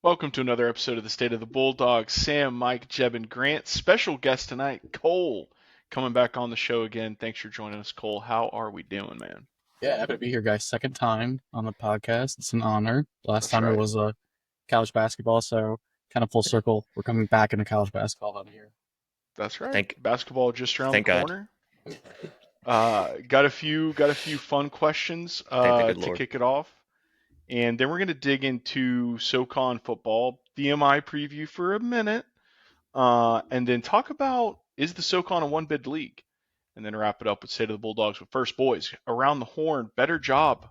Welcome to another episode of the State of the Bulldogs. Sam, Mike, Jeb, and Grant. Special guest tonight, Cole, coming back on the show again. Thanks for joining us, Cole. How are we doing, man? Yeah, happy to be here, guys. Second time on the podcast. It's an honor. Last That's time it right. was college basketball, so kind of full circle. We're coming back into college basketball out here. That's right. Thank Basketball just around the thank God. corner. Got a few fun questions Thank the good to Lord. kick it off, and then we're gonna dig into SoCon football, VMI preview for a minute, and then talk about is the SoCon a one bid league, and then wrap it up with State of the Bulldogs. But first, boys, around the horn, better job,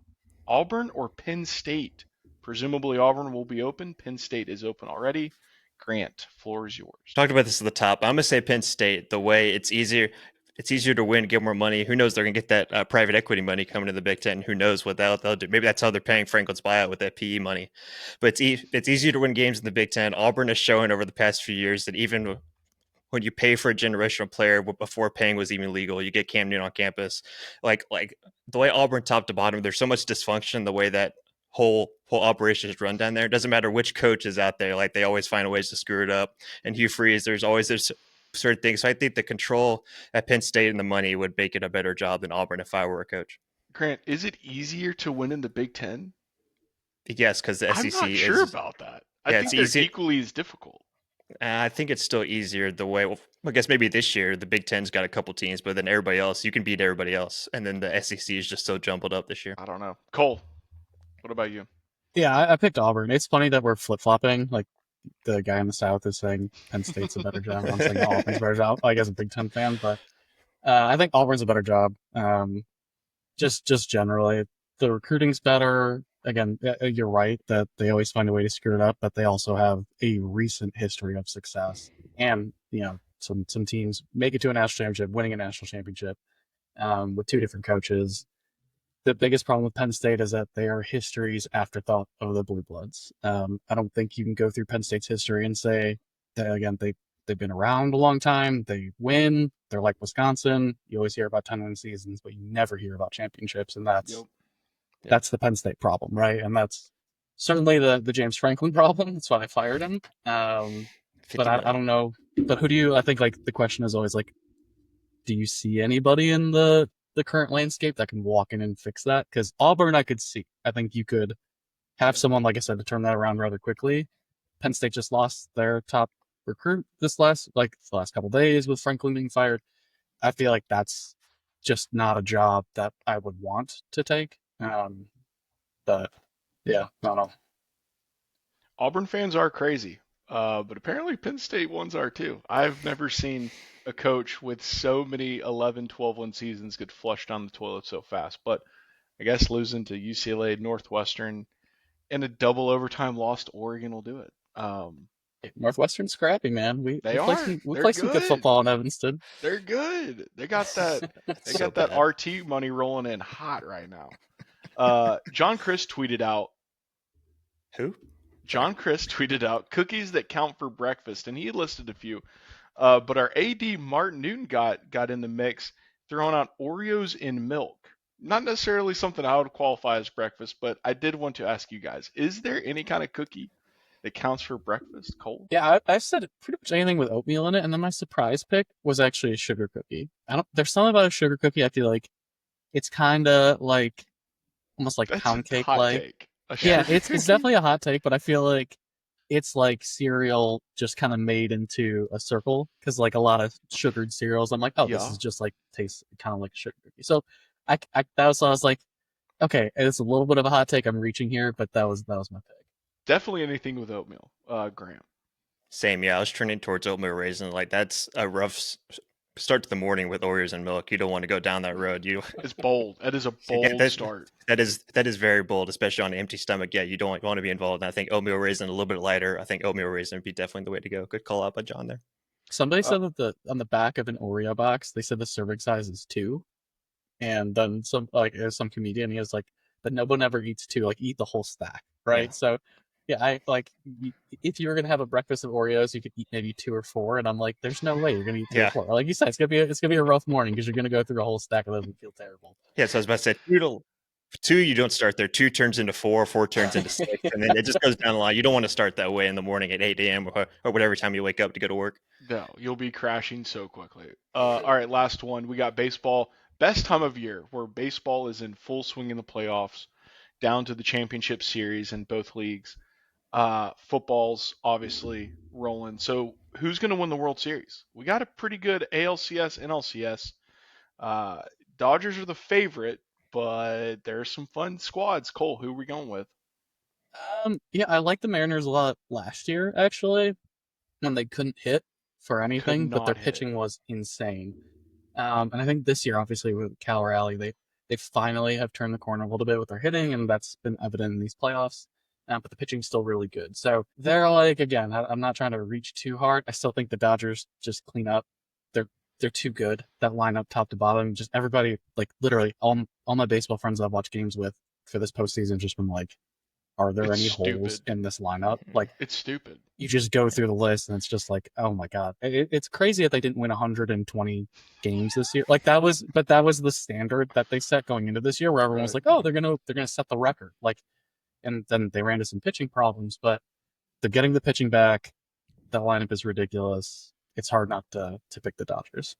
Auburn or Penn State? Presumably Auburn will be open. Penn State is open already. Grant, floor is yours. Talked about this at the top. I'm gonna say Penn State. The way it's easier to win, get more money. Who knows? They're gonna get that private equity money coming to the Big Ten. Who knows what they'll do? Maybe that's how they're paying Franklin's buyout with that PE money. But it's easier to win games in the Big Ten. Auburn has shown over the past few years that even when you pay for a generational player before paying was even legal, you get Cam Newton on campus. Like the way Auburn top to bottom, there's so much dysfunction the way that whole operation is run down there. It doesn't matter which coach is out there, like they always find ways to screw it up. And Hugh Freeze, there's certain things. So I think the control at Penn State and the money would make it a better job than Auburn if I were a coach. Grant, is it easier to win in the Big Ten? Yes, because the I'm SEC not sure is about that. I yeah, think it's they're easy. equally as difficult. I think it's still easier the way. Well, I guess maybe this year the Big Ten's got a couple teams, but then everybody else you can beat everybody else, and then the SEC is just so jumbled up this year. I don't know. Cole, what about you? Yeah, I picked Auburn. It's funny that we're flip flopping. Like the guy in the South is saying Penn State's a better job. I'm saying Auburn's a better job. I guess a Big Ten fan, but I think Auburn's a better job. Just generally, the recruiting's better. Again, you're right that they always find a way to screw it up, but they also have a recent history of success, and some teams make it to a national championship, winning a national championship with two different coaches. The biggest problem with Penn State is that they are history's afterthought of the Blue Bloods. I don't think you can go through Penn State's history and say that again they've been around a long time. They win. They're like Wisconsin. You always hear about 10-win seasons, but you never hear about championships, and Yep. that's the Penn State problem, right? And that's certainly the James Franklin problem. That's why they fired him. But 50 I million. don't know. But who do you? I think like the question is always like, do you see anybody in the current landscape that can walk in and fix that? Because Auburn, I could see. I think you could have someone, like I said, to turn that around rather quickly. Penn State just lost their top recruit the last couple days with Franklin being fired. I feel like that's just not a job that I would want to take. But yeah, I don't know. Auburn fans are crazy, but apparently Penn State ones are too. I've never seen a coach with so many 11, 12-win seasons get flushed down the toilet so fast. But I guess losing to UCLA, Northwestern, and a double overtime loss to Oregon will do it. Northwestern's scrappy, man. We They we play are. some we They're play some good good. football in Evanston. They're good. They got that. They So got that bad. RT money rolling in hot right now. John Chris tweeted out Who? Sorry. John Chris tweeted out cookies that count for breakfast, and he listed a few. But our AD Martin Newton got in the mix, throwing out Oreos in milk. Not necessarily something I would qualify as breakfast, but I did want to ask you guys: is there any kind of cookie that counts for breakfast? Cole? Yeah, I said pretty much anything with oatmeal in it, and then my surprise pick was actually a sugar cookie. I don't. There's something about a sugar cookie. I feel like it's kind of like almost like That's pound a cake hot like. take. A Yeah, sugar it's cookie? definitely a hot take, but I feel like it's like cereal just kind of made into a circle because like a lot of sugared cereals, I'm like, oh, this Yeah, is just like tastes kind of like a sugar cookie. So I was like, okay, it's a little bit of a hot take. I'm reaching here, but that was my pick. definitely anything with oatmeal. Graham. Same. Yeah, I was trending towards oatmeal raisin. Like that's a rough start to the morning with Oreos and milk. You don't want to go down that road. You It's bold. That is a yeah, bold start. that is very bold, especially on an empty stomach. Yeah, you don't want to be involved. And I think oatmeal raisin a little bit lighter. I think oatmeal raisin would be definitely the way to go. Good call out by John there. Somebody Uh, said that on the back of an Oreo box, they said the serving size is two, and then there's some comedian he was like, but no one ever eats two. Like eat the whole stack, yeah. right? So yeah, I like if you were gonna have a breakfast of Oreos, you could eat maybe two or four, and I'm like, there's no way you're gonna eat two or Yeah, four. Like you said, it's gonna be a rough morning because you're gonna go through a whole stack of them and feel terrible. yeah. So I was about to say two 2, you don't start there. 2 turns into 4, 4 turns into 6, and then it just goes down the line. You don't want to start that way in the morning at 8 a.m. Or whatever time you wake up to go to work. No, you'll be crashing so quickly. All right, last one. We got baseball. Best time of year where baseball is in full swing in the playoffs, down to the championship series in both leagues. Football's obviously rolling. So who's going to win the World Series? We got a pretty good ALCS, NLCS. Uh, Dodgers are the favorite, but there's some fun squads. Cole, who are we going with? Yeah, I liked the Mariners a lot last year, actually, when they couldn't hit for Could anything, but their not hit. pitching was insane. And I think this year, obviously, with Cal Raleigh, they finally have turned the corner a little bit with their hitting, and that's been evident in these playoffs. But the pitching's still really good. So they're like, again, I'm not trying to reach too hard. I still think the Dodgers just clean up. They're too good. That lineup, top to bottom, just everybody, like literally all my baseball friends I've watched games with for this postseason, just been like, are there It's any holes stupid. in this lineup? Like, It's stupid. you just go through the list and it's just like, oh my god, it's crazy that they didn't win 120 games this year. Like but that was the standard that they set going into this year, where everyone was Right. like, oh, they're gonna set the record. Like, and then they ran into some pitching problems, but they're getting the pitching back. That lineup is ridiculous. It's hard not to pick the Dodgers.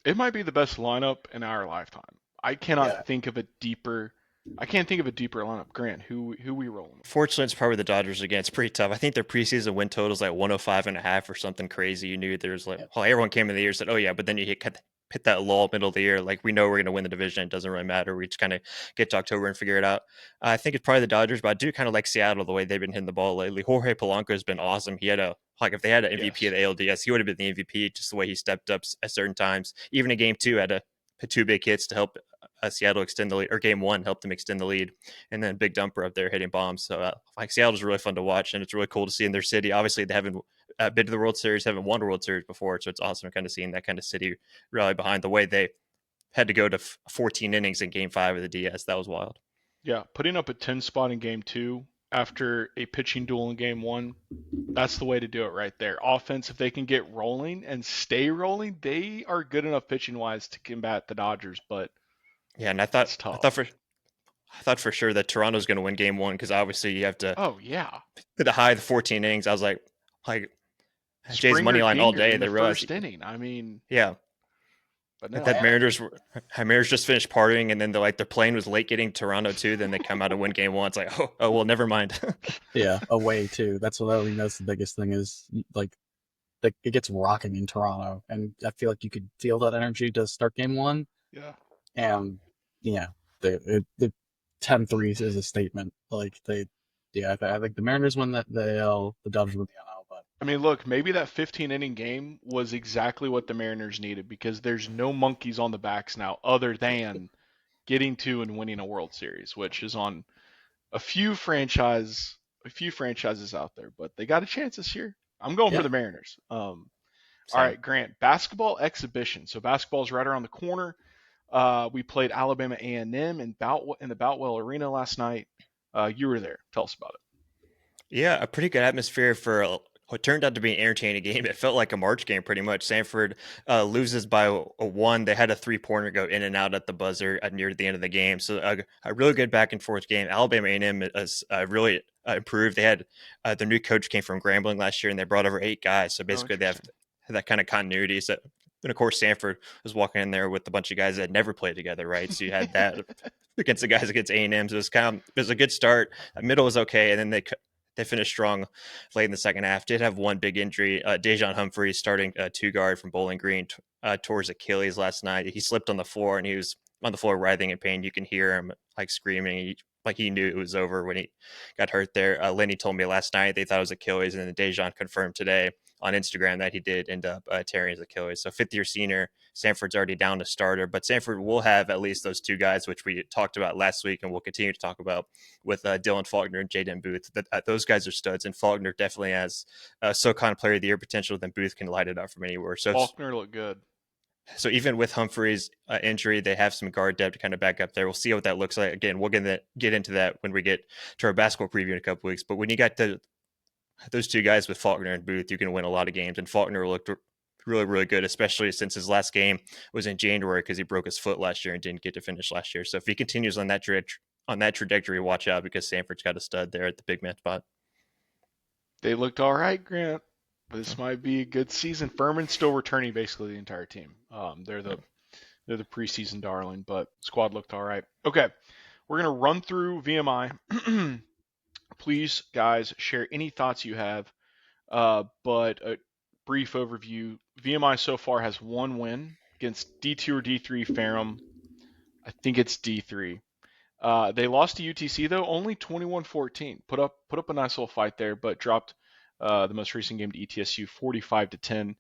It might be the best lineup in our lifetime. I cannot Yeah, think of a deeper. I can't think of a deeper lineup. Grant, who we rolling with? Fortunately, it's probably the Dodgers again. It's pretty tough. I think their preseason win total is like 105.5 or something crazy. You knew there's like, yeah, well, everyone came in the year and said, oh yeah, but then you hit that lull middle of the year. Like we know we're going to win the division. It doesn't really matter. We just kind of get to October and figure it out. I think it's probably the Dodgers, but I do kind of like Seattle the way they've been hitting the ball lately. Jorge Polanco has been awesome. He had if they had an MVP of Yes. the ALDS, he would have been the MVP just the way he stepped up at certain times. Even in game 2, had two big hits to help Seattle extend the lead, or game 1 helped them extend the lead, and then big dumper up there hitting bombs. So like Seattle's really fun to watch, and it's really cool to see in their city. Obviously, they haven't been to the World Series, haven't won a World Series before, so it's awesome kind of seeing that kind of city rally behind the way they had to go to 14 innings in Game 5 of the DS. That was wild. Yeah, putting up a 10 spot in game 2 after a pitching duel in game 1. That's the way to do it right there. Offense, if they can get rolling and stay rolling, they are good enough pitching wise to combat the Dodgers, but Yeah, and it's I tough. thought for sure that Toronto's going to win Game 1 because obviously you have to Oh yeah, hit the high of the 14 innings. I was like Jay's money Springer line all Dinger day. in the They realized, first inning. I mean, yeah, but that no, Mariners just finished partying, and then their plane was late getting Toronto too. Then they come out and win Game 1. It's like, oh well, never mind. yeah, away too. That's what I think. That's the biggest thing is like it gets rocking in Toronto, and I feel like you could feel that energy to start game 1. yeah. And yeah, the 10-3 is a statement. Like I think the Mariners win the AL, the Dodgers win the NL. But I mean, look, maybe that 15 inning game was exactly what the Mariners needed because there's no monkeys on the backs now other than getting to and winning a World Series, which is on a few franchises out there, but they got a chance this year. I'm going for yeah, the Mariners. All Same. right, Grant, basketball exhibition. So basketball's right around the corner. We played Alabama A&M in the Boutwell Arena last night. You were there. Tell us about it. Yeah, a pretty good atmosphere for what turned out to be an entertaining game. It felt like a March game pretty much. Sanford loses by a 1. They had a 3-pointer go in and out at the buzzer near the end of the game. So a really good back and forth game. Alabama A&M has really improved. They had their new coach came from Grambling last year, and they brought over 8 guys. So Oh, basically, they have interesting. that kind of continuity. So, and of course, Sanford was walking in there with a bunch of guys that had never played together, right? So you had that against the guys against A&M. So it was a good start. Middle was okay, and then they finished strong late in the second half. Did have one big injury. Dejan Humphreys, starting 2 guard from Bowling Green, tore his Achilles last night. He slipped on the floor and he was on the floor writhing in pain. You can hear him like screaming. Like he knew it was over when he got hurt there. Lenny told me last night they thought it was Achilles, and then Dejan confirmed today on Instagram that he did end up tearing his Achilles. So 5th-year senior, Sanford's already down to starter, but Sanford will have at least those 2 guys, which we talked about last week and we'll continue to talk about with Dylan Faulkner and Jaden Booth. Those guys are studs, and Faulkner definitely has SoCon Player of the Year potential. Then Booth can light it up from anywhere. Faulkner looked good. So even with Humphreys' injury, they have some guard depth to kind of back up there. We'll see what that looks like. Again, we'll get into that when we get to our basketball preview in a couple weeks. But when you got those 2 guys with Faulkner and Booth, you can win a lot of games. And Faulkner looked really, really good, especially since his last game was in January because he broke his foot last year and didn't get to finish last year. So if he continues on on that trajectory, watch out because Samford's got a stud there at the big man spot. They looked all right, Grant. This might be a good season. Furman's still returning basically the entire team. They're the preseason darling, but squad looked all right. Okay, we're gonna run through VMI. Please, guys, share any thoughts you have. But a brief overview: VMI so far has one win against D2 or D3 Ferrum. I think it's D3. They lost to UTC though, only 21-14. Put up a nice little fight there, but dropped the most recent game to ETSU 45-10.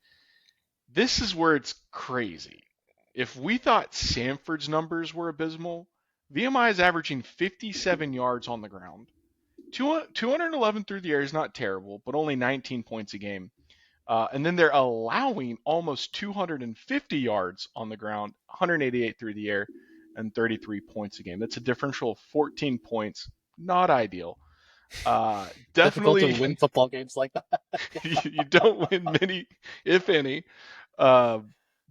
This is where it's crazy. If we thought Samford's numbers were abysmal, VMI is averaging 57 yards on the ground. 211 through the air is not terrible, but only 19 points a game. And then they're allowing almost 250 yards on the ground, 188 through the air, and 33 points a game. That's a differential of 14 points. Not ideal. Definitely difficult to win football games like that. you don't win many, if any.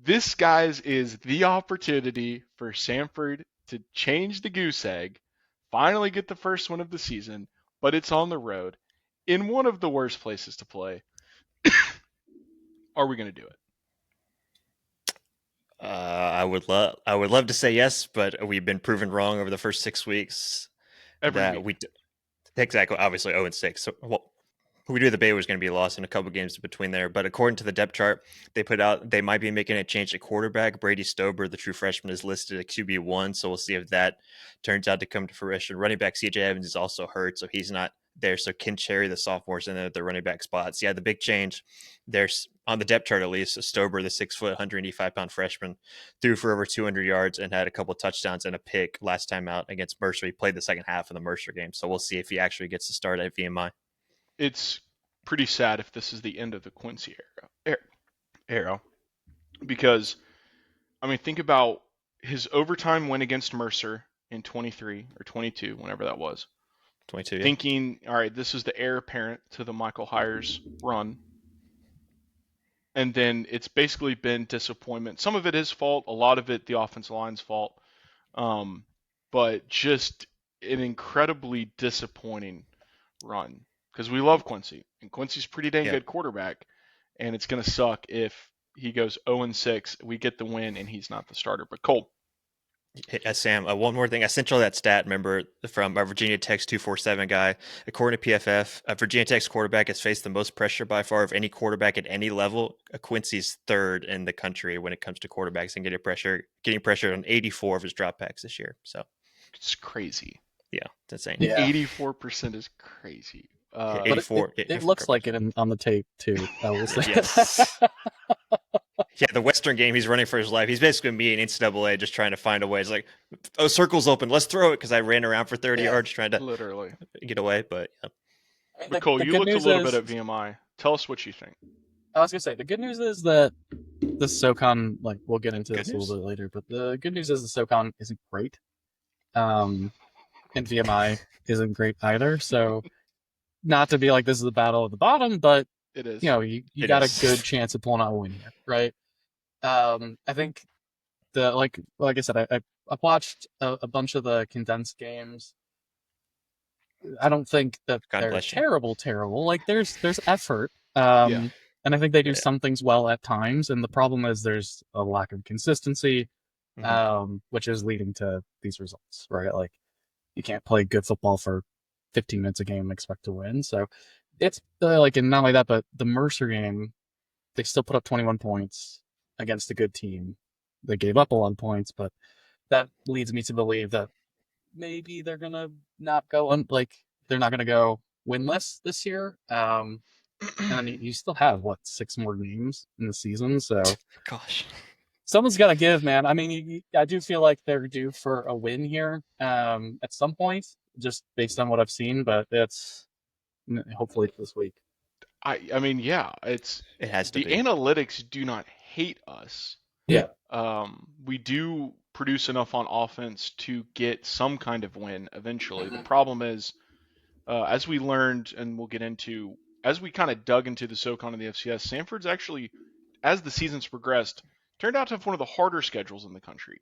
This, guys, is the opportunity for Samford to change the goose egg, finally get the first win of the season, but it's on the road in one of the worst places to play. Are we going to do it? I would love to say yes, but we've been proven wrong over the first 6 weeks. Every week. Exactly, obviously 0-6. So who we do the Bay was going to be lost in a couple games between there. But according to the depth chart, they put out they might be making a change at quarterback. Brady Stober, the true freshman, is listed at QB1, so we'll see if that turns out to come to fruition. Running back CJ Evans is also hurt, so he's not there. So Ken Cherry, the sophomore's in there at the running back spots. Yeah, the big change there's on the depth chart at least. Stober, the 6 foot, 185-pound freshman, threw for over 200 yards and had a couple touchdowns and a pick last time out against Mercer. He played the second half of the Mercer game, so we'll see if he actually gets to start at VMI. It's pretty sad if this is the end of the Quincy era, because I mean, think about his overtime win against Mercer in 23 or 22, whenever that was. 22. Yeah. Thinking, all right, this is the heir apparent to the Michael Hires run, and then it's basically been disappointment. Some of it his fault, a lot of it the offensive line's fault, but just an incredibly disappointing run. Because we love Quincy, and Quincy's a pretty dang good quarterback, and it's going to suck if he goes 0-6, we get the win, and he's not the starter. But Cole. Sam, one more thing. I sent you that stat, remember, from our Virginia Tech's 247 guy. According to PFF, Virginia Tech's quarterback has faced the most pressure by far of any quarterback at any level. Quincy's third in the country when it comes to quarterbacks and getting pressure on 84 of his dropbacks this year. So it's crazy. Yeah, it's insane. Yeah. 84% is crazy. 84. It looks like it on the tape too. I will say. Yes. Yeah, the Western game, he's running for his life. He's basically me in NCAA just trying to find a way. It's like, oh, circle's open. Let's throw it because I ran around for 30 yards trying to literally get away. But yeah. But Cole, you looked a little bit at VMI. Tell us what you think. I was going to say, the good news is that the SoCon, like, we'll get into this a little bit later, but the good news is the SoCon isn't great. And VMI isn't great either. So, not to be like this is the battle at the bottom, but it is. You know, you got a good chance of pulling out a win here, right? I think like I said, I watched a bunch of the condensed games. I don't think that they're terrible. Like there's effort. And I think they do some things well at times. And the problem is there's a lack of consistency, which is leading to these results, right? Like you can't play good football for 15 minutes a game and expect to win. So it's and not only that, but the Mercer game, they still put up 21 points against a good team. They gave up a lot of points, but that leads me to believe that maybe they're gonna not go they're not gonna go winless this year. And you still have 6 more games in the season, so gosh, someone's got to give, man. I mean, I do feel like they're due for a win here at some point, just based on what I've seen. But it's hopefully this week. I mean, yeah, it has to be. The analytics do not hate us. Yeah. We do produce enough on offense to get some kind of win eventually. The problem is, as we learned, and we'll get into, as we kind of dug into the SoCon and the FCS, Samford's actually, as the season's progressed, turned out to have one of the harder schedules in the country.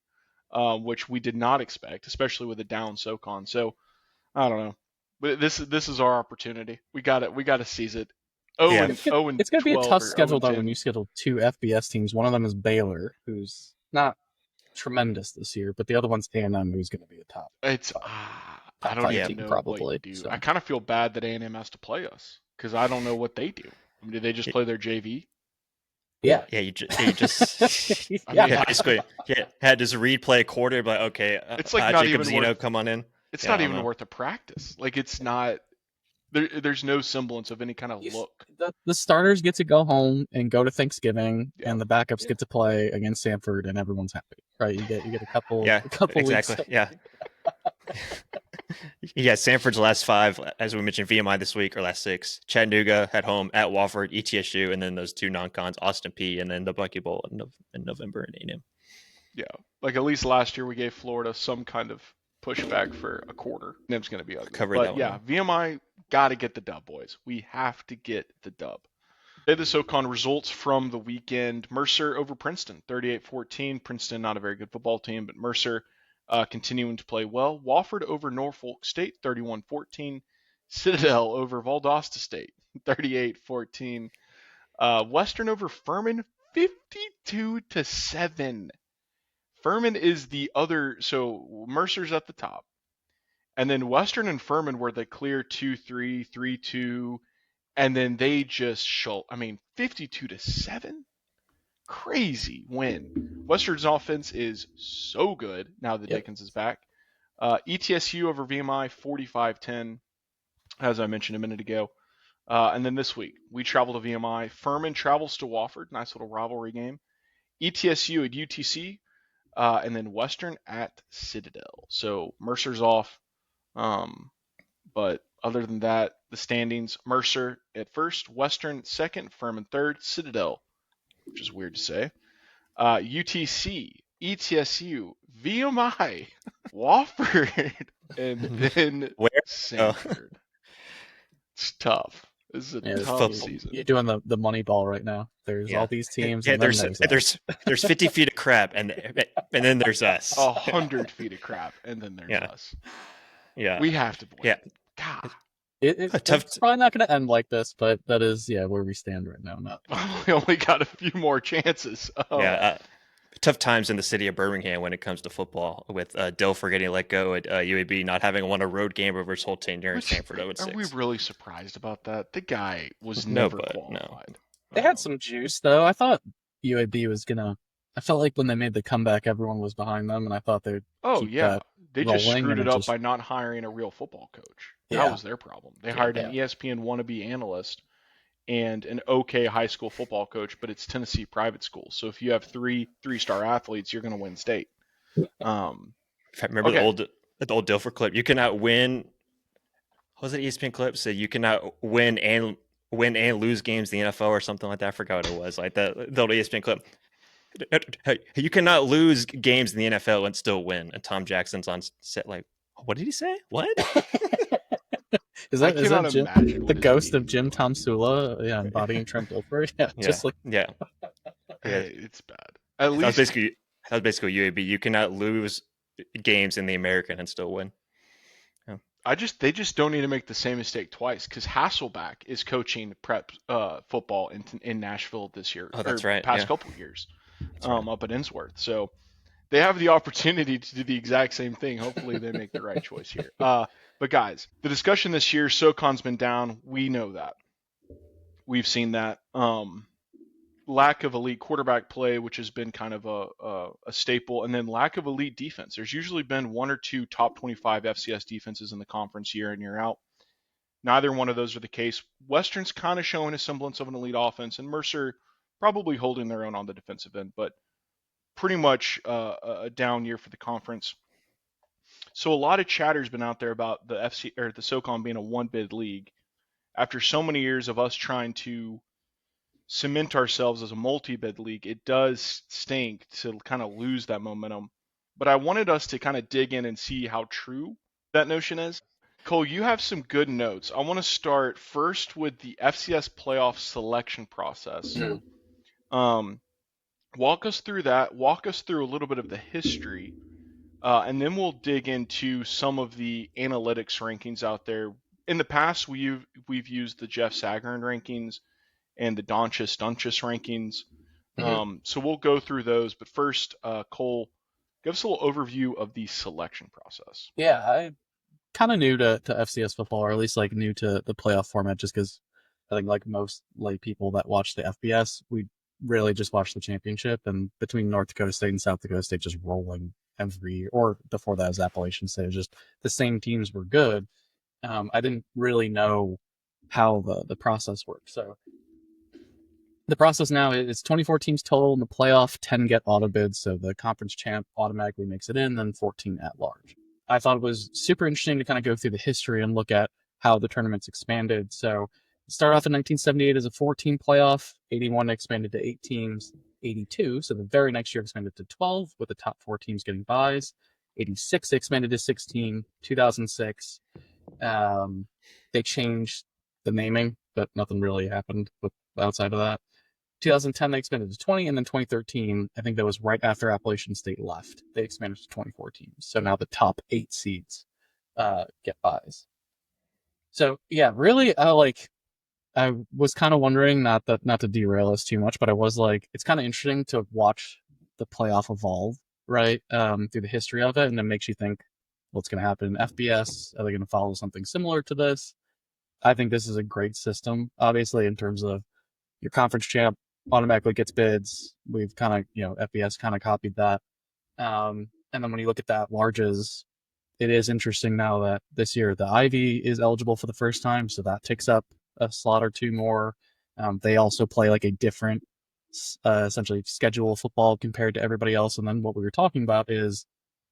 which we did not expect, especially with a down SoCon. So I don't know, but this is our opportunity. We got it. We got to seize it. Yeah. It's going to be a 12 tough or 0 schedule and though 10. when you schedule 2 FBS teams. One of them is Baylor, who's not tremendous this year, but the other one's A&M, who's going to be a top It's I don't 5 even team know what probably. you do. So I kind of feel bad that A&M has to play us because I don't know what they do. I mean, do they just play their JV? yeah, Yeah, you just I yeah. mean, basically had just Reed play a quarter, but okay, it's like not Jacob even Zeno worth. come on in. It's Yeah, I not don't even know. worth a practice. Like it's not. There's no semblance of any kind of look. The starters get to go home and go to Thanksgiving, Yeah. and the backups get to play against Samford, and everyone's happy, right? You get a couple Yeah, weeks. exactly. Yeah. Yeah, Sanford's last 5, as we mentioned, VMI this week, or last 6. Chattanooga at home, at Wofford, ETSU, and then those 2 non-cons, Austin P, and then the Bucky Bowl in November in A&M. Yeah, like at least last year we gave Florida some kind of pushback for a quarter. A&M's going to be ugly. Covered that But one, yeah, VMI got to get the dub, boys. We have to get the dub. The SoCon results from the weekend: Mercer over Princeton, 38-14. Princeton, not a very good football team, but Mercer continuing to play well. Wofford over Norfolk State, 31-14. Citadel over Valdosta State, 38-14. Western over Furman, 52-7. Furman is the other, so Mercer's at the top. And then Western and Furman were the clear 2-3, 3-2, and then they just 52-7? Crazy win. Western's offense is so good now that Dickens is back. ETSU over VMI, 45-10, as I mentioned a minute ago. And then this week, we travel to VMI. Furman travels to Wofford. Nice little rivalry game. ETSU at UTC. And then Western at Citadel. So Mercer's off. But other than that, the standings: Mercer at first, Western second, Furman third, Citadel, which is weird to say, UTC, ETSU, VMI, Wofford, and then Where? Samford. It's tough. This is a tough season. You're doing the money ball right now. There's all these teams. Yeah, and then there's 50 feet of crap, and then there's us. 100 feet of crap, and then there's us. Yeah, we have to. Yeah, God. It's probably not going to end like this, but that is where we stand right now. We only got a few more chances. Tough times in the city of Birmingham when it comes to football, with Dilfer getting let go at UAB, not having won a road game over his whole tenure at Samford 0-6. Are we really surprised about that? The guy was never qualified. No. They had some juice, though. I thought UAB was going to... I felt like when they made the comeback, everyone was behind them, and I thought they'd they just screwed it up by not hiring a real football coach. That was their problem. They hired an ESPN wannabe analyst and an okay high school football coach, but it's Tennessee private school. So if you have three-star athletes, you're going to win state. I remember the old Dilfer clip. You cannot win. What was it? ESPN clip said you cannot win and lose games in the NFL or something like that. I forgot what it was. Like the old ESPN clip. You cannot lose games in the NFL and still win. And Tom Jackson's on set like, what did he say? What? Is that Jim, the ghost of Jim Tom Sula? Yeah, embodying Trent Dilfer. It's bad. At least that was basically UAB. You cannot lose games in the American and still win. Yeah. They just don't need to make the same mistake twice, because Hasselback is coaching prep football in Nashville this year. Oh, that's right. Past couple of years, up at Innsworth. So they have the opportunity to do the exact same thing. Hopefully they make the right choice here. But guys, the discussion this year, SoCon's been down. We know that. We've seen that. Lack of elite quarterback play, which has been kind of a staple, and then lack of elite defense. There's usually been 1 or 2 top 25 FCS defenses in the conference year in, year out. Neither one of those are the case. Western's kind of showing a semblance of an elite offense, and Mercer probably holding their own on the defensive end, but pretty much a down year for the conference. So a lot of chatter's been out there about the SoCon being a one-bid league. After so many years of us trying to cement ourselves as a multi-bid league, it does stink to kind of lose that momentum. But I wanted us to kind of dig in and see how true that notion is. Cole, you have some good notes. I want to start first with the FCS playoff selection process. Walk us through that. Walk us through a little bit of the history, And then we'll dig into some of the analytics rankings out there. In the past, we've used the Jeff Sagarin rankings and the Doncic rankings. Mhm. So we'll go through those. But first, Cole, give us a little overview of the selection process. Yeah, I kind of new to FCS football, or at least like new to the playoff format, just because I think like most lay people that watch the FBS, we really just watch the championship, and between North Dakota State and South Dakota State just rolling every year, or before that was Appalachian State, it was just the same teams were good. I didn't really know how the process worked, so the process now is 24 teams total in the playoff, 10 get auto bids, so the conference champ automatically makes it in, then 14 at large. I thought it was super interesting to kind of go through the history and look at how the tournament's expanded. So it started off in 1978 as a 4-team playoff, 81 expanded to 8 teams, 82, so the very next year expanded to 12, with the top 4 teams getting buys. 86 expanded to 16, 2006. They changed the naming, but nothing really happened outside of that. 2010 they expanded to 20, and then 2013, I think that was right after Appalachian State left, they expanded to 24 teams. So now the top 8 seeds get buys. So yeah, really, I was kind of wondering, not to derail us too much, but I was like, it's kind of interesting to watch the playoff evolve, right, through the history of it, and it makes you think what's going to happen in FBS. Are they going to follow something similar to this? I think this is a great system, obviously, in terms of your conference champ automatically gets bids. We've kind of, FBS kind of copied that. And then when you look at that larges, it is interesting now that this year the Ivy is eligible for the first time, so that takes up a slot or two more. They also play like a different, essentially, schedule of football compared to everybody else. And then what we were talking about is,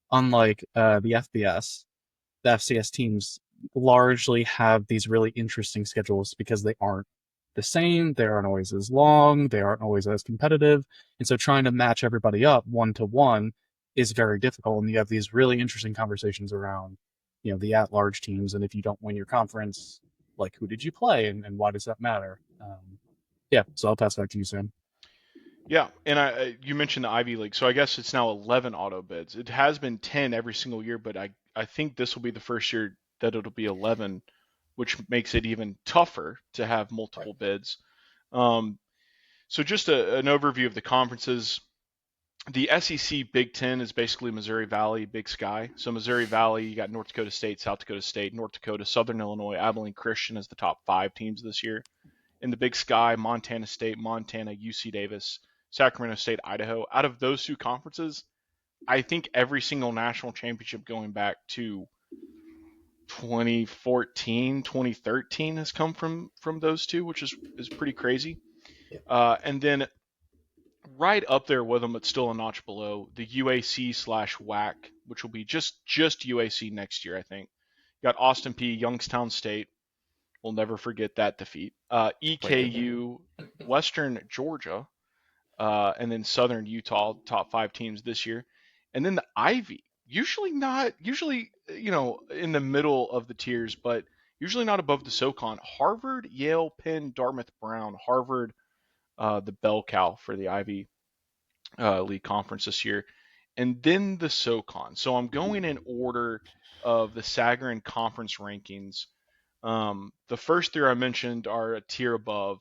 unlike the FBS, the FCS teams largely have these really interesting schedules because they aren't the same, they aren't always as long, they aren't always as competitive. And so trying to match everybody up one to one is very difficult. And you have these really interesting conversations around, the at large teams. And if you don't win your conference, like who did you play and why does that matter? Yeah, so I'll pass it back to you, Sam. Yeah, and you mentioned the Ivy League, so I guess it's now 11 auto bids. It has been 10 every single year, but I think this will be the first year that it'll be 11, which makes it even tougher to have Right. multiple bids. Um, so just an overview of the conferences. The SEC Big Ten is basically Missouri Valley, Big Sky. So Missouri Valley, you got North Dakota State, South Dakota State, North Dakota, Southern Illinois, Abilene Christian as the top 5 teams this year. In the Big Sky, Montana State, Montana, UC Davis, Sacramento State, Idaho. Out of those 2 conferences, I think every single national championship going back to 2014, 2013 has come from those two, which is pretty crazy. Yeah. And then right up there with them, but still a notch below, the UAC/WAC, which will be just UAC next year, I think. You got Austin P, Youngstown State. We'll never forget that defeat. Wicked. EKU, Western Georgia, and then Southern Utah, top 5 teams this year. And then the Ivy, usually in the middle of the tiers, but usually not above the SoCon. Harvard, Yale, Penn, Dartmouth, Brown. Harvard, the bell cow for the Ivy League Conference this year. And then the SoCon. So I'm going in order of the Sagarin Conference rankings. The first 3 I mentioned are a tier above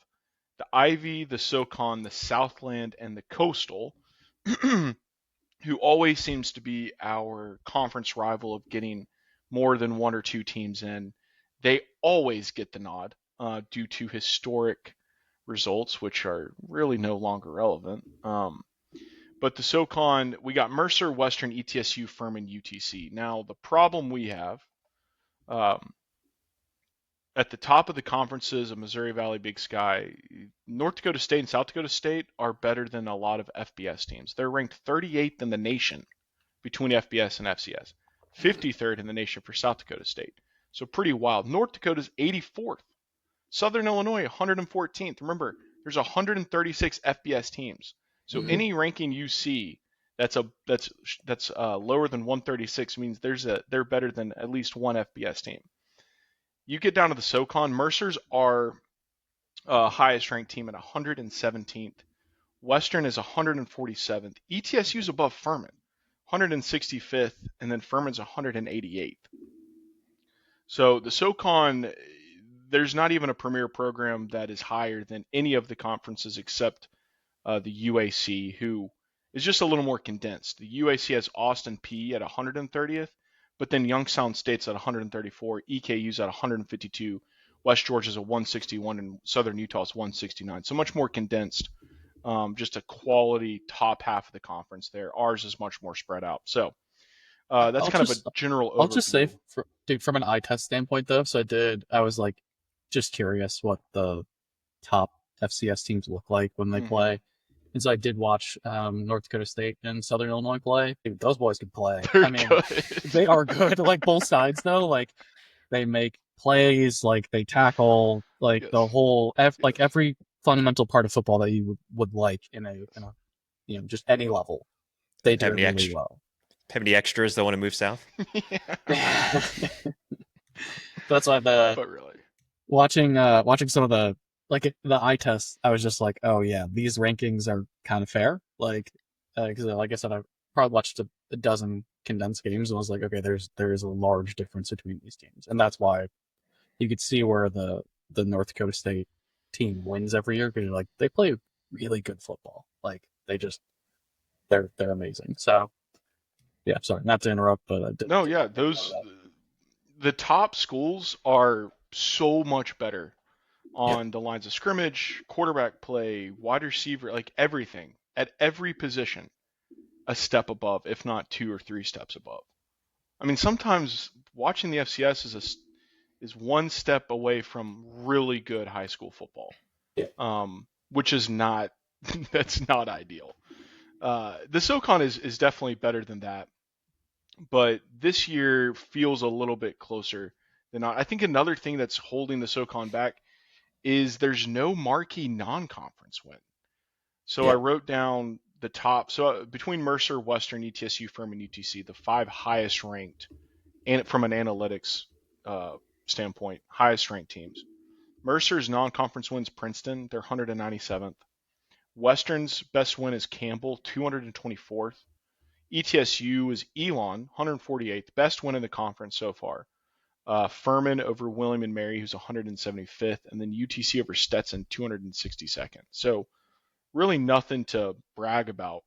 the Ivy, the SoCon, the Southland, and the Coastal, who always seems to be our conference rival of getting more than 1 or 2 teams in. They always get the nod due to historic results, which are really no longer relevant. But the SoCon, we got Mercer, Western, ETSU, Furman, UTC. Now, the problem we have um, at the top of the conferences of Missouri Valley, Big Sky, North Dakota State and South Dakota State are better than a lot of FBS teams. They're ranked 38th in the nation between FBS and FCS, 53rd in the nation for South Dakota State. So pretty wild. North Dakota's 84th. Southern Illinois 114th. Remember, there's 136 FBS teams. So Mm-hmm. any ranking you see that's lower than 136 means they're better than at least one FBS team. You get down to the SoCon, Mercer's our highest ranked team at 117th. Western is 147th. ETSU is above Furman. 165th, and then Furman's 188th. So the SoCon, there's not even a premier program that is higher than any of the conferences except the UAC, who is just a little more condensed. The UAC has Austin P at 130th, but then Youngstown State's at 134, EKU's at 152, West Georgia's at 161, and Southern Utah's 169. So much more condensed. Just a quality top half of the conference there. Ours is much more spread out. So that's I'll kind of a just general I'll just say, overview. dude, from an eye test standpoint though, I was like just curious what the top FCS teams look like when they play. And so I did watch North Dakota State and Southern Illinois play. Dude, those boys can play. They're I mean, good. they are good. Like both sides though, like they make plays, like they tackle, like the Yes. whole, like every fundamental part of football that you would like in a just any level. They do Have it any really well. have any extras that want to move south? Yeah. That's why But really. watching some of the the eye tests, I was just like, oh yeah, these rankings are kind of fair. Like, because like I said, I probably watched a dozen condensed games and I was like, okay, there is a large difference between these teams, and that's why you could see where the North Dakota State team wins every year because like they play really good football. Like they're amazing. So yeah, sorry, not to interrupt, but I did. No, yeah, Think about those that. the top schools are so much better Yeah. on the lines of scrimmage, quarterback play, wide receiver, like everything at every position, a step above, if not 2 or 3 steps above. I mean, sometimes watching the FCS is one step away from really good high school football, Yeah. which is not that's not ideal. The SoCon is definitely better than that, but this year feels a little bit closer than not. I think another thing that's holding the SoCon back is there's no marquee non-conference win. So I Yeah. wrote down the top. So between Mercer, Western, ETSU, Furman, UTC, the 5 highest ranked, and from an analytics standpoint, highest ranked teams. Mercer's non-conference wins Princeton, they're 197th. Western's best win is Campbell, 224th. ETSU is Elon, 148th, best win in the conference so far. Furman over William and Mary, who's 175th, and then UTC over Stetson, 262nd. So really nothing to brag about.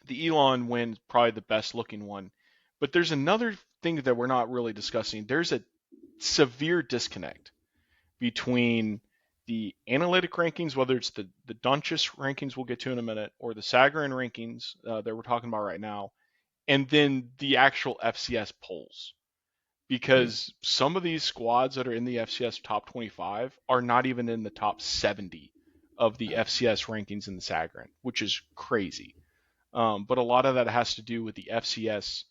The Elon win, probably the best looking one. But there's another thing that we're not really discussing. There's a severe disconnect between the analytic rankings, whether it's the Dunches rankings we'll get to in a minute, or the Sagarin rankings that we're talking about right now, and then the actual FCS polls. Because some of these squads that are in the FCS top 25 are not even in the top 70 of the FCS rankings in the Sagarin, which is crazy. But a lot of that has to do with the FCS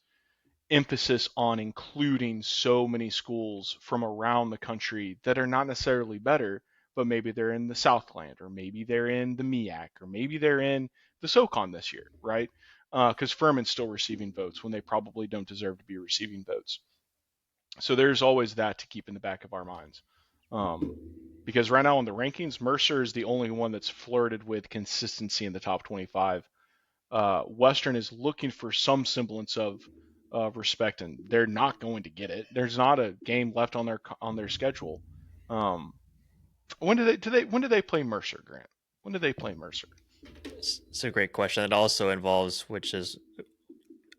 emphasis on including so many schools from around the country that are not necessarily better, but maybe they're in the Southland, or maybe they're in the MEAC, or maybe they're in the SoCon this year, right? Because Furman's still receiving votes when they probably don't deserve to be receiving votes. So there's always that to keep in the back of our minds. Because right now in the rankings, Mercer is the only one that's flirted with consistency in the top 25. Western is looking for some semblance of respect, and they're not going to get it. There's not a game left on their schedule. When do they play Mercer, Grant? When do they play Mercer? It's a great question. It also involves which is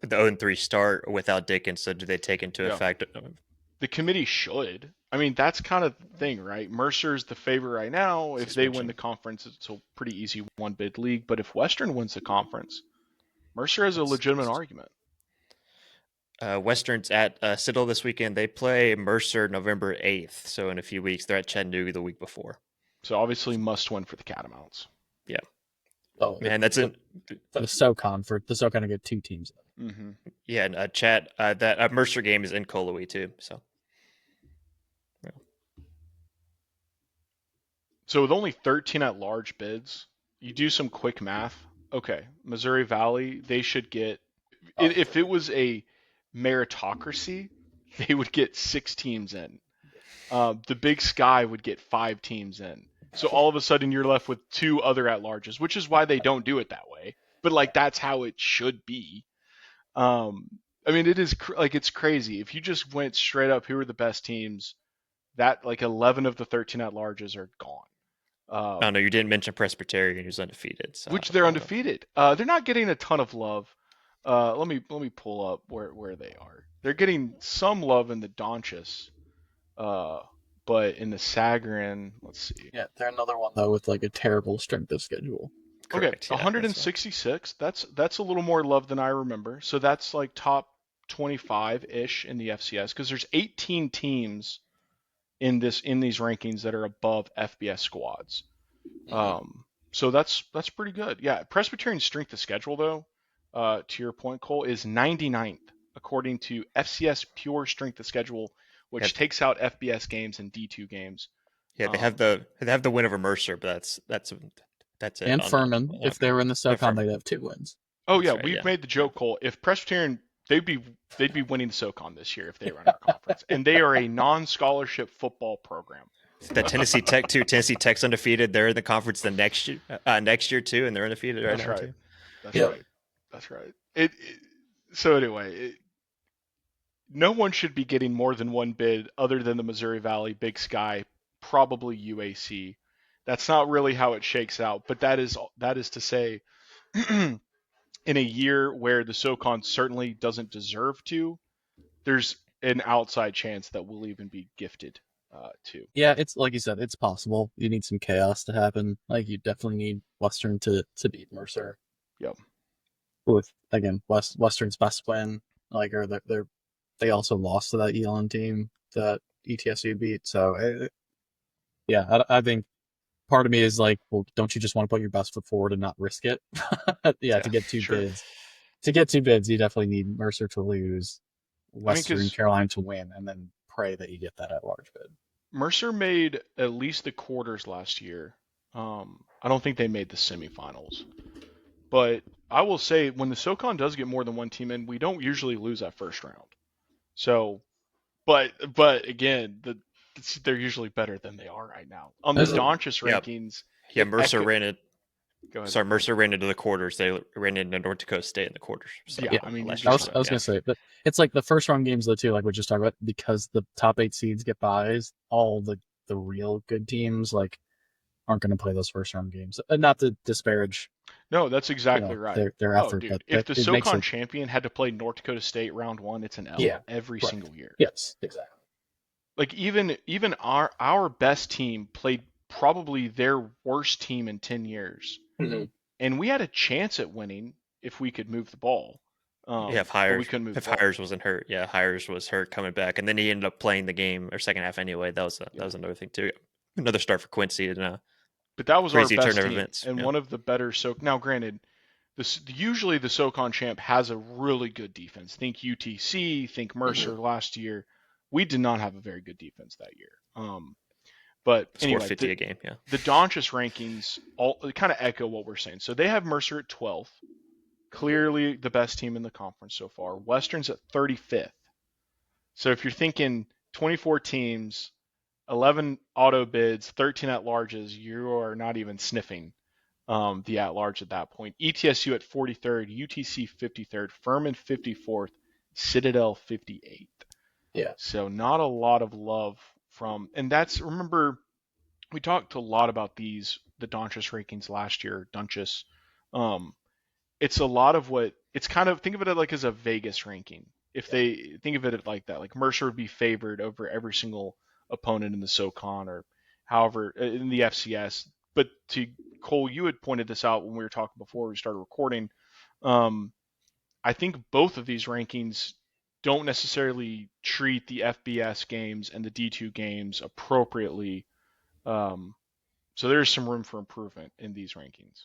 the 0-3 start without Dickens. So do they take into Yeah. effect? The committee should. I mean, that's kind of the thing, right? Mercer's the favorite right now. If they win the conference, it's a pretty easy one bid league. But if Western wins the conference, Mercer has a legitimate argument. Western's at Citadel this weekend. They play Mercer November 8th. So in a few weeks, they're at Chattanooga the week before. So obviously must win for the Catamounts. Yeah. Oh, And that's it. For the SoCon to get 2 teams. Mm-hmm. Yeah, and Chat that Mercer game is in Colowee too. So. Yeah. So with only 13 at-large bids, you do some quick math. Okay, Missouri Valley, they should get. If it was a meritocracy, they would get 6 teams in. The Big Sky would get 5 teams in. So all of a sudden you're left with 2 other at-larges, which is why they don't do it that way. But like that's how it should be. I mean, it is like it's crazy. If you just went straight up, who are the best teams? That like 11 of the 13 at larges are gone. Oh no, Um, you didn't mention Presbyterian, who's undefeated. So which they're I don't know. undefeated. They're not getting a ton of love. Let me pull up where they are. They're getting some love in the Donchis, uh, but in the Sagarin, let's see. Yeah, they're another one though with like a terrible strength of schedule. Okay, Correct. Yeah, that's right. 166. That's a little more love than I remember. So that's like top 25 ish in the FCS because there's 18 teams in these rankings that are above FBS squads. So that's pretty good. Yeah, Presbyterian strength of schedule though, to your point, Cole, is 99th according to FCS pure strength of schedule, Yeah, which takes out FBS games and D2 games. yeah, Um, they have the win over Mercer, but that's it And on the Furman, if they were in the SoCon, from they'd have 2 wins. oh yeah, that's right. we've Yeah, made the yeah. joke, Cole. If Presbyterian, they'd be winning the SoCon this year if they were in our conference, and they are a non-scholarship football program. That Tennessee Tech too. Tennessee Tech's undefeated. They're in the conference the next year too, and they're undefeated right That's now right. too. That's Yep. right. That's right. So anyway, no one should be getting more than one bid other than the Missouri Valley, Big Sky, probably UAC. That's not really how it shakes out, but that is to say, in a year where the SoCon certainly doesn't deserve to, there's an outside chance that we'll even be gifted to. Yeah, it's like you said, it's possible. You need some chaos to happen. Like you definitely need Western to beat Mercer. Yep. With again, Western's best win, like or they also lost to that ELN team that ETSU beat. So yeah, I think part of me is like, well, don't you just want to put your best foot forward and not risk it? Yeah, Yeah. to get two Sure. bids. To get two bids, you definitely need Mercer to lose, I mean, Western because Carolina to win, and then pray that you get that at large bid. Mercer made at least the quarters last year. I don't think they made the semifinals. But I will say, when the SoCon does get more than one team in, we don't usually lose that first round. So, but again, they're usually better than they are right now. On the There's a, Donchis Yeah, rankings, yeah. it echo. Go ahead. Mercer ran into the quarters. They ran into North Dakota State in the quarters. So Yeah, yeah, I mean, you're last year. just So I was yeah, gonna say, but it's like the first round games though too, like we just talked about, because the top 8 seeds get buys. All the real good teams like aren't going to play those first round games. Not to disparage, no, that's exactly right. their Oh, effort, but dude, if the it makes SoCon it. champion had to play North Dakota State round one, it's an Yeah, L every correct. single year. Yes, exactly. Like even our best team played probably their worst team in 10 years, Mm-hmm. and we had a chance at winning if we could move the ball. yeah. But we couldn't move the If ball. Hires wasn't hurt, yeah, Hires was hurt coming back, and then he ended up playing the game or second half anyway. That Yeah. was another thing too. Another start for Quincy and But that was our crazy turn best of team events. and Yeah, one of the better. So now, granted, usually the SoCon champ has a really good defense. Think UTC, think Mercer Mm-hmm. last year. We did not have a very good defense that year. But score anyway, 50 a game. Yeah, the Donchis rankings all kind of echo what we're saying. So they have Mercer at 12th, clearly the best team in the conference so far. Western's at 35th. So if you're thinking 24 teams, 11 auto bids, 13 at larges, you are not even sniffing the at large at that point. ETSU at 43rd, UTC 53rd, Furman 54th, Citadel 58th. Yeah. So not a lot of love from, and that's, remember, we talked a lot about the Donchis rankings last year, Dunchis. Um, it's a lot of what, it's kind of, think of it like as a Vegas ranking. If they think of it like that, like Mercer would be favored over every single opponent in the SoCon or however in the FCS. But to Cole, you had pointed this out when we were talking before we started recording. Um, I think both of these rankings don't necessarily treat the FBS games and the D2 games appropriately. Um, so there's some room for improvement in these rankings.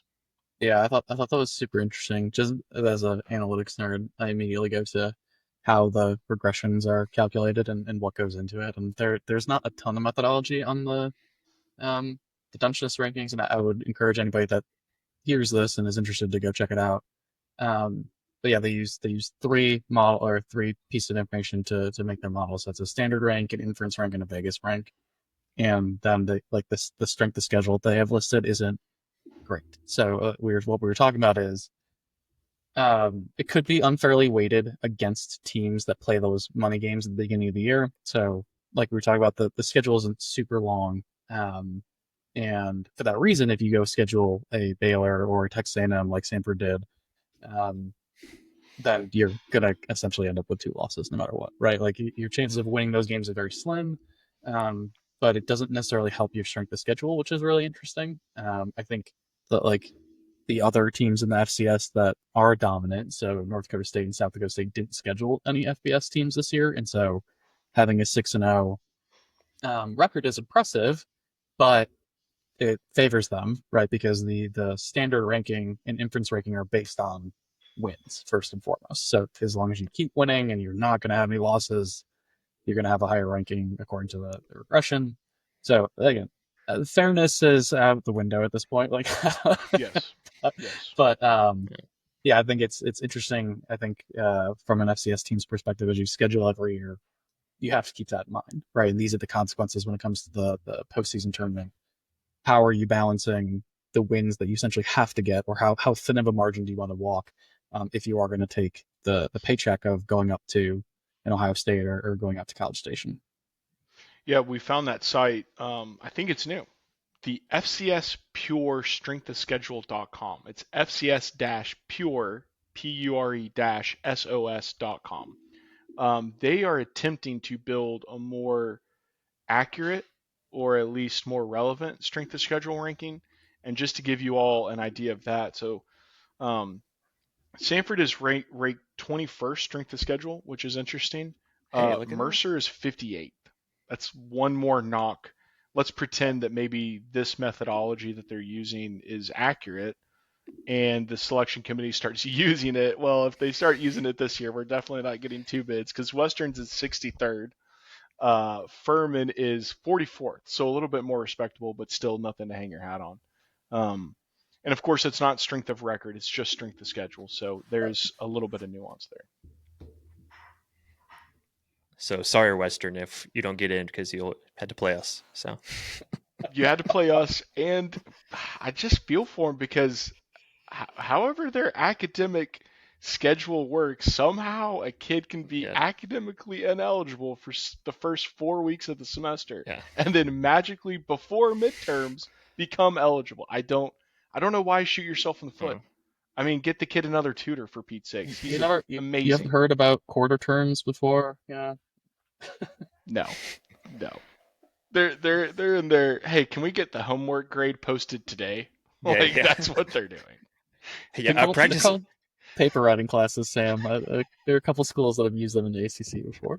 Yeah, I thought that was super interesting. Just as an analytics nerd, I immediately go to how the regressions are calculated and what goes into it. And there's not a ton of methodology on the Dunchless rankings, and I would encourage anybody that hears this and is interested to go check it out. Um, but yeah, they use three pieces of information to make their models. That's a standard rank, an inference rank, and a Vegas rank. And then the strength of schedule they have listed isn't great. So what we were talking about is It could be unfairly weighted against teams that play those money games at the beginning of the year. So, like we were talking about, the schedule isn't super long. And for that reason, if you go schedule a Baylor or a Texas A&M like Samford did, um, then you're gonna essentially end up with 2 losses no matter what, right? Like your chances of winning those games are very slim, but it doesn't necessarily help your strength of schedule, which is really interesting. I think that like the other teams in the FCS that are dominant, so North Dakota State and South Dakota State didn't schedule any FBS teams this year, and so having a 6-0 record is impressive, but it favors them, right? Because the standard ranking and inference ranking are based on wins first and foremost. So as long as you keep winning and you're not going to have any losses, you're going to have a higher ranking according to the regression. So again, fairness is out the window at this point. Like, Yes. Yes. but yeah, I think it's interesting. I think from an FCS team's perspective, as you schedule every year, you have to keep that in mind, right? And these are the consequences when it comes to the postseason tournament. How are you balancing the wins that you essentially have to get, or how thin of a margin do you want to walk if you are going to take the paycheck of going up to an Ohio State or going out to College Station? Yeah, we found that site. I think it's new. The FCS Pure Strength of Schedule.com. It's FCS-Pure, PURE-SOS.com. They are attempting to build a more accurate or at least more relevant strength of schedule ranking. And just to give you all an idea of that, so um, Samford is ranked 21st strength of schedule, which is interesting. Hey, look at that. Mercer is 58th. That's one more knock. Let's pretend that maybe this methodology that they're using is accurate and the selection committee starts using it. Well, if they start using it this year, we're definitely not getting 2 bids because Western's is 63rd. Furman is 44th, so a little bit more respectable, but still nothing to hang your hat on. Um, and of course, it's not strength of record; it's just strength of schedule. So there's a little bit of nuance there. So sorry, Western, if you don't get in because you had to play us. So You had to play us, and I just feel for them because, however their academic schedule works, somehow a kid can be yeah, academically ineligible for the first 4 weeks of the semester, yeah. and then magically before midterms become eligible. I don't know why you shoot yourself in the foot. Mm. I mean, get the kid another tutor for Pete's sakes. He's You never you haven't amazing. heard about quarter turns before? Yeah. No, no. They're in there. Hey, can we get the homework grade posted today? Yeah, Like yeah. that's what they're doing. Yeah, They're practice. called paper writing classes, Sam. There are a couple schools that have used them in the ACC before.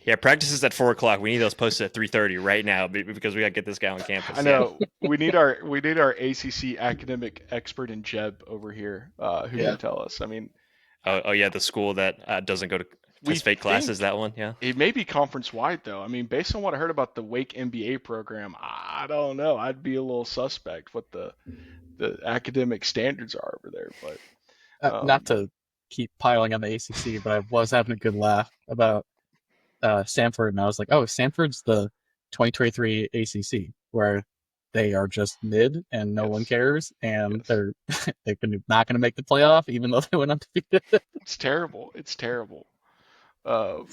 Yeah, practice is at 4 o'clock. We need those posted at 3:30 right now because we got to get this guy on campus. I know we need our ACC academic expert in Jeb over here who Yeah. can tell us. I mean, Oh yeah, the school that doesn't go to we test fake classes. think That one, yeah. it may be conference wide though. I mean, based on what I heard about the Wake MBA program, I don't know. I'd be a little suspect what the academic standards are over there. But Not to keep piling on the ACC, but I was having a good laugh about Samford, and I was like, oh, Samford's the 2023 ACC, where they are just mid and no one yes, cares, and yes, they're not going to make the playoff, even though they went undefeated. it's terrible. It's terrible. Uh,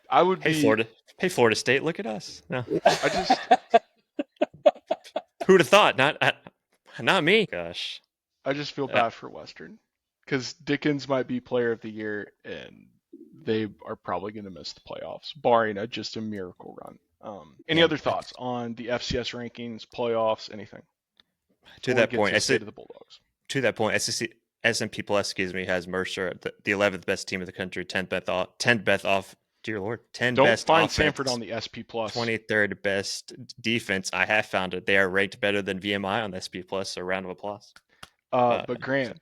I would Hey be. Florida, hey Florida State, look at us. No, I just who'd have thought? Not me. Gosh. I just feel bad for Western because Dickens might be player of the year and they are probably going to miss the playoffs, barring just a miracle run. Any Yeah. other thoughts on the FCS rankings, playoffs, anything? To Before we that get point, to I the state said of the Bulldogs. to that point, SEC, S&P Plus, has Mercer, the 11th best team in the country, 10th best off. Dear Lord, 10 Don't best find offense, Samford on the SP Plus. 23rd best defense. I have found it. They are ranked better than VMI on the SP Plus. So round of applause. But Grant,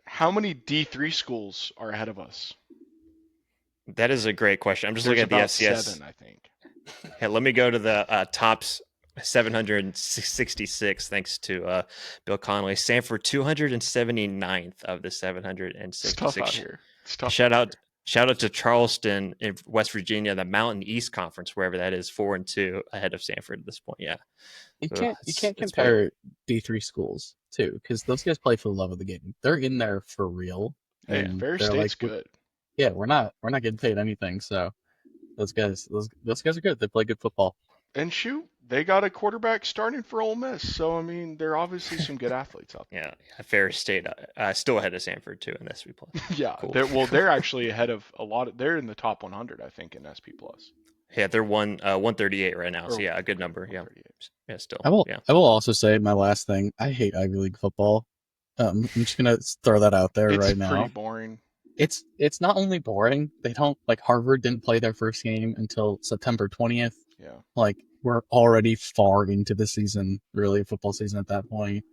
how many D3 schools are ahead of us? That is a great question. I'm just There's looking at the about FCS. 7, I think. Hey, let me go to the tops 766, thanks to Bill Connolly. Samford 279th of the It's tough out 766. here. It's tough. Shout out to Charleston in West Virginia, the Mountain East Conference, wherever that is, 4-2 ahead of Samford at this point. Yeah, You Ugh, can't it's bad. compare D3 schools too, because those guys play for the love of the game. They're in there for real. Hey, and Fair they're like, State's good. yeah, we're not getting paid anything, so those guys are good. They play good football. And shoot, they got a quarterback starting for Ole Miss. So, I mean, there are obviously some good athletes out Yeah, Ferris State still ahead of Samford too in SP plus. there. Yeah, Cool. they're actually ahead of a lot of. They're in the top 100, I think, in SP plus. Yeah, they're 138 right now. Or, So yeah, a good okay, number. Yeah, 138. yeah, still. I will Yeah, I will also say my last thing. I hate Ivy League football. I'm just gonna throw that out there It's right pretty now. boring. It's not only boring. They don't like Harvard didn't play their first game until September 20th. Yeah. Like we're already far into the season, really football season at that point.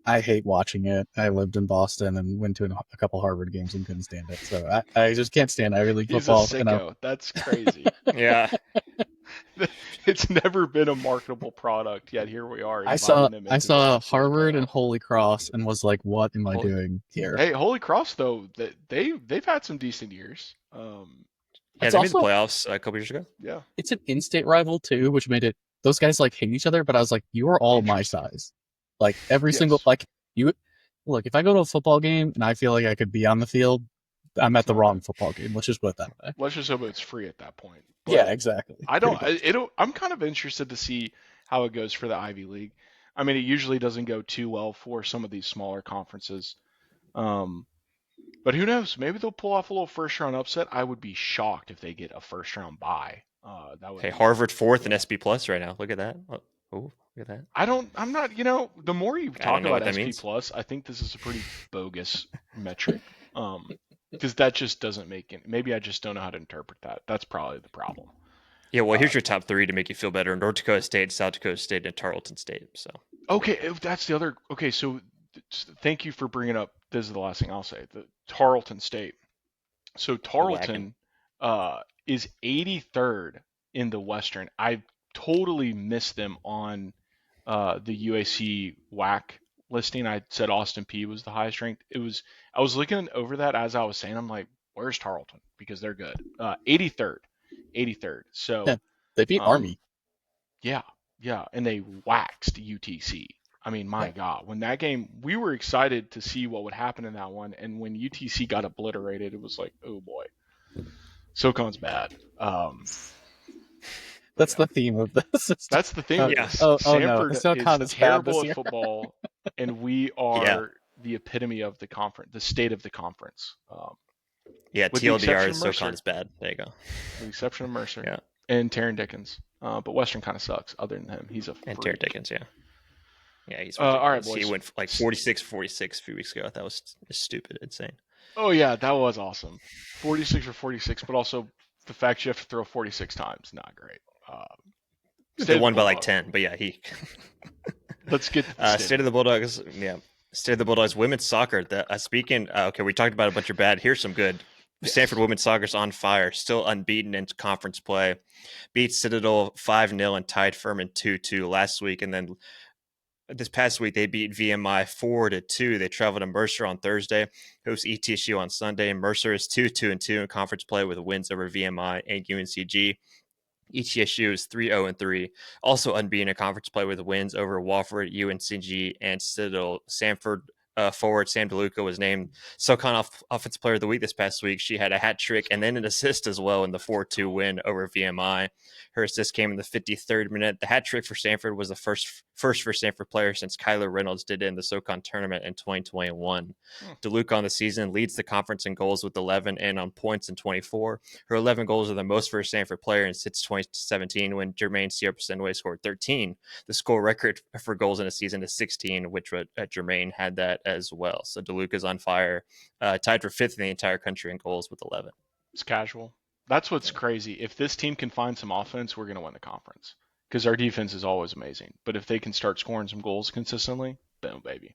I hate watching it. I lived in Boston and went to a couple Harvard games and couldn't stand it. So I just can't stand Ivy League He's a football. And sicko. That's crazy. yeah. It's never been a marketable product, yet here we are I saw inviting them I into the saw FCS Harvard and playoff. Holy Cross and was like, what am I Holy- doing here? Hey, Holy Cross though, they've had some decent years. Yeah, It's they made the also playoffs a couple years ago. Yeah, it's an in-state rival too, which made it those guys like hate each other. But I was like, you are all my interesting. size. Like every single Yes, like you look. If I go to a football game and I feel like I could be on the field, I'm at it's the not wrong that. football game. Let's just put it that way. Let's just hope it's free at that point. Yeah, But exactly. I Pretty don't. much. I'm kind of interested to see how it goes for the Ivy League. I mean, it usually doesn't go too well for some of these smaller conferences. Um, but who knows? Maybe they'll pull off a little first round upset. I would be shocked if they get a first round bye. That would Hey, be. Harvard fourth in SP plus right now. Look at that. Oh, look at that. I don't. I'm not. The more you I don't talk know what about that SP means. plus, I think this is a pretty bogus metric. Because that just doesn't make it. Maybe I just don't know how to interpret that. That's probably the problem. Yeah, well, here's your top three to make you feel better: North Dakota State, South Dakota State, and Tarleton State. So Okay, if that's the other. Okay, so thank you for bringing up. This is the last thing I'll say. The Tarleton State. So the wagon. Tarleton is 83rd in the Western. I totally missed them on the UAC WAC listing. I said Austin P was the highest ranked. It was. I was looking over that as I was saying. I'm like, where's Tarleton? Because they're good. 83rd, 83rd. Yeah, So they beat um, Army. yeah, yeah, and they waxed UTC. I mean, my Yeah. God, when that game, we were excited to see what would happen in that one, and when UTC got obliterated, it was like, oh boy, SoCon's bad. That's Yeah, the theme of this. that's the thing Oh, of Yeah, this. no, Samford SoCon is is bad this terrible at year. football, and we yeah, are the epitome of the conference, the state of the conference, yeah. with the TLDR exception of is Mercer, SoCon's bad. There you go. with the exception of Mercer Yeah, and Taryn Dickens. But Western kind of sucks. Other than him, he's a and Terry freak. Dickens. Yeah, yeah. He's All right, ridiculous. He boys. went like 46 a few weeks ago. That was stupid, insane. Oh yeah, that was awesome. 46 for 46, but also the fact you have to throw 46 times, not great. They State of the won by like Bulldogs. 10, but yeah, he. Let's get to the State of the Bulldogs. Yeah, State of the Bulldogs women's soccer. Speaking. Okay, we talked about a bunch of bad. Here's some good. Yes. Stanford women's soccer's on fire, still unbeaten in conference play. Beat Citadel 5-0 and tied Furman 2-2 last week, and then this past week they beat VMI 4-2. They traveled to Mercer on Thursday, host ETSU on Sunday. Mercer is 2-2 in conference play with wins over VMI and UNCG. ETSU is 3-0-3, also unbeaten in conference play with wins over Wofford, UNCG, and Citadel. Samford forward Sam DeLuca was named SoCon Offensive Player of the Week this past week. She had a hat trick and then an assist as well in the 4-2 win over VMI. Her assist came in the 53rd minute. The hat trick for Samford was the first for Samford player since Kyler Reynolds did it in the SoCon tournament in 2021. DeLuca on the season leads the conference in goals with 11 and on points in 24. Her 11 goals are the most for a Samford player since 2017 when Jermaine Sierra-Senway scored 13. The school record for goals in a season is 16, which Jermaine had that as well. So DeLuca's on fire, tied for 5th in the entire country in goals with 11. It's casual. That's what's crazy. If this team can find some offense, we're going to win the conference because our defense is always amazing. But if they can start scoring some goals consistently, boom, baby.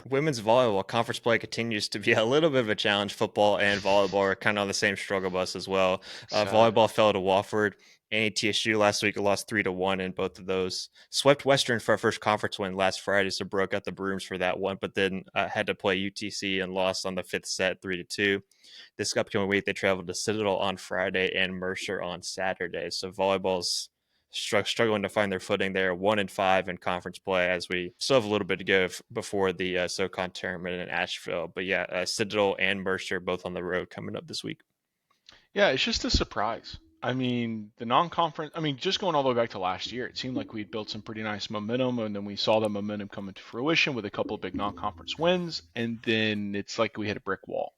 Women's volleyball conference play continues to be a little bit of a challenge. Football and volleyball are kind of on the same struggle bus as well. Volleyball fell to Wofford. NATSU last week lost 3-1 in both of those. Swept Western for our first conference win last Friday, so broke out the brooms for that one, but then had to play UTC and lost on the 5th set 3-2. This upcoming week they traveled to Citadel on Friday and Mercer on Saturday. So volleyball's struggling to find their footing there. 1-5 in conference play, as we still have a little bit to go before the SoCon tournament in Asheville. But yeah, Citadel and Mercer both on the road coming up this week. Yeah, it's just a surprise. I mean, the non-conference. I mean, just going all the way back to last year, it seemed like we'd built some pretty nice momentum, and then we saw that momentum come into fruition with a couple of big non-conference wins, and then it's like we hit a brick wall.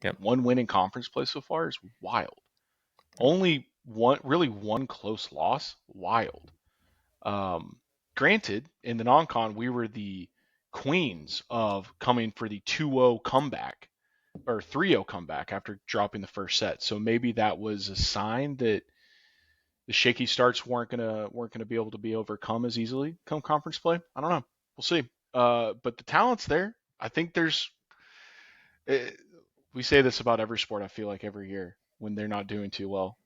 Yep. One win in conference play so far is wild. Only one close loss. Wild. Granted, in the non-con, we were the queens of coming for the 2-0 comeback or 3-0 comeback after dropping the first set. So maybe that was a sign that the shaky starts weren't gonna be able to be overcome as easily come conference play. I don't know. We'll see. But the talent's there. I think there's. We say this about every sport. I feel like every year when they're not doing too well.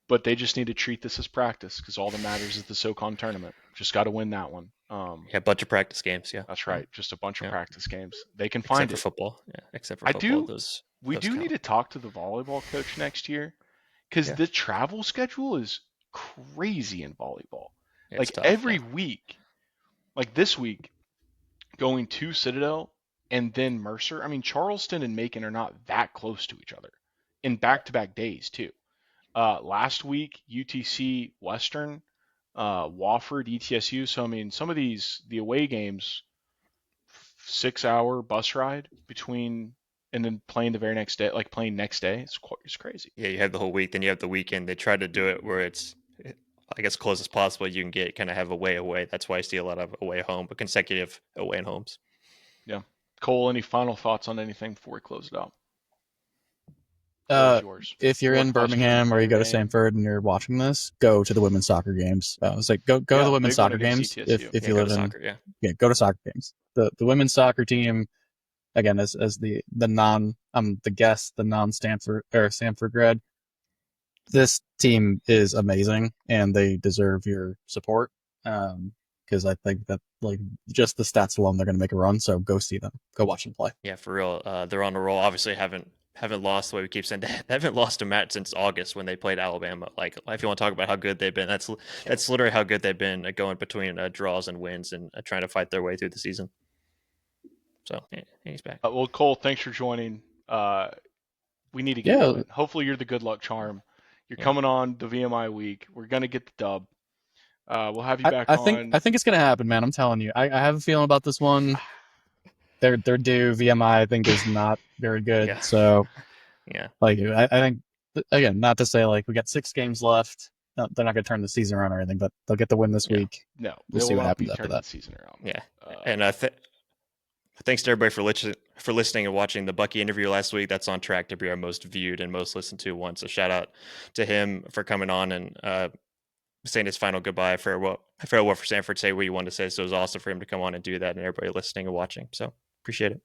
But they just need to treat this as practice because all that matters is the SoCon tournament. Just got to win that one. Yeah, a bunch of practice games. Yeah, That's right. Just a bunch of yeah. practice games. They can Except find for it. football. Yeah, except for I football. do. We those do count. need to talk to the volleyball coach next year because Yeah. the travel schedule is crazy in volleyball. It's Like tough. every Yeah. week, like this week, going to Citadel and then Mercer. I mean, Charleston and Macon are not that close to each other in back-to-back days too. Last week, UTC Western, Wofford, ETSU. So I mean, some of the away games, 6-hour bus ride between, and then playing the very next day, like playing next day. It's crazy. Yeah, you have the whole week, then you have the weekend. They try to do it where it's, I guess, close as possible. You can get kind of have away. That's why I see a lot of away home, but consecutive away and homes. Yeah. Cole, any final thoughts on anything before we close it out? Floor is yours. If you're in Birmingham or you go to Samford and you're watching this, go to the women's soccer games. It's like go to the women's soccer games if you live in soccer, go to soccer games. The women's soccer team, again, as the non the guest, the non Stanford or Samford grad, this team is amazing and they deserve your support. Because I think that like just the stats alone, they're going to make a run. So go see them, go watch them play. Yeah, for real. They're on a roll. Obviously, haven't lost the way we keep saying. They haven't lost a match since August when they played Alabama. Like, if you want to talk about how good they've been, that's literally how good they've been going between draws and wins and trying to fight their way through the season. So he's back. Well, Cole, thanks for joining. We need to get going. Hopefully, you're the good luck charm. You're coming on the VMI week. We're gonna get the dub. We'll have you back on. I think it's gonna happen, man. I'm telling you. I have a feeling about this one. They're due. VMI, I think, is not very good. Yeah. So, yeah. Like, I think, again, not to say like we got 6 games left. No, they're not gonna turn the season around or anything, but they'll get the win this week. No, we'll see what happens after that. The season around. Yeah, and thanks to everybody for listening and watching the Bucky interview last week. That's on track to be our most viewed and most listened to one. So shout out to him for coming on and saying his final goodbye, farewell for Samford, say what you wanted to say. So it was awesome for him to come on and do that, and everybody listening and watching. So appreciate it.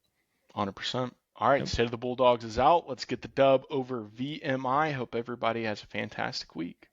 100%. All right, State of the Bulldogs is out. Let's get the dub over VMI. Hope everybody has a fantastic week.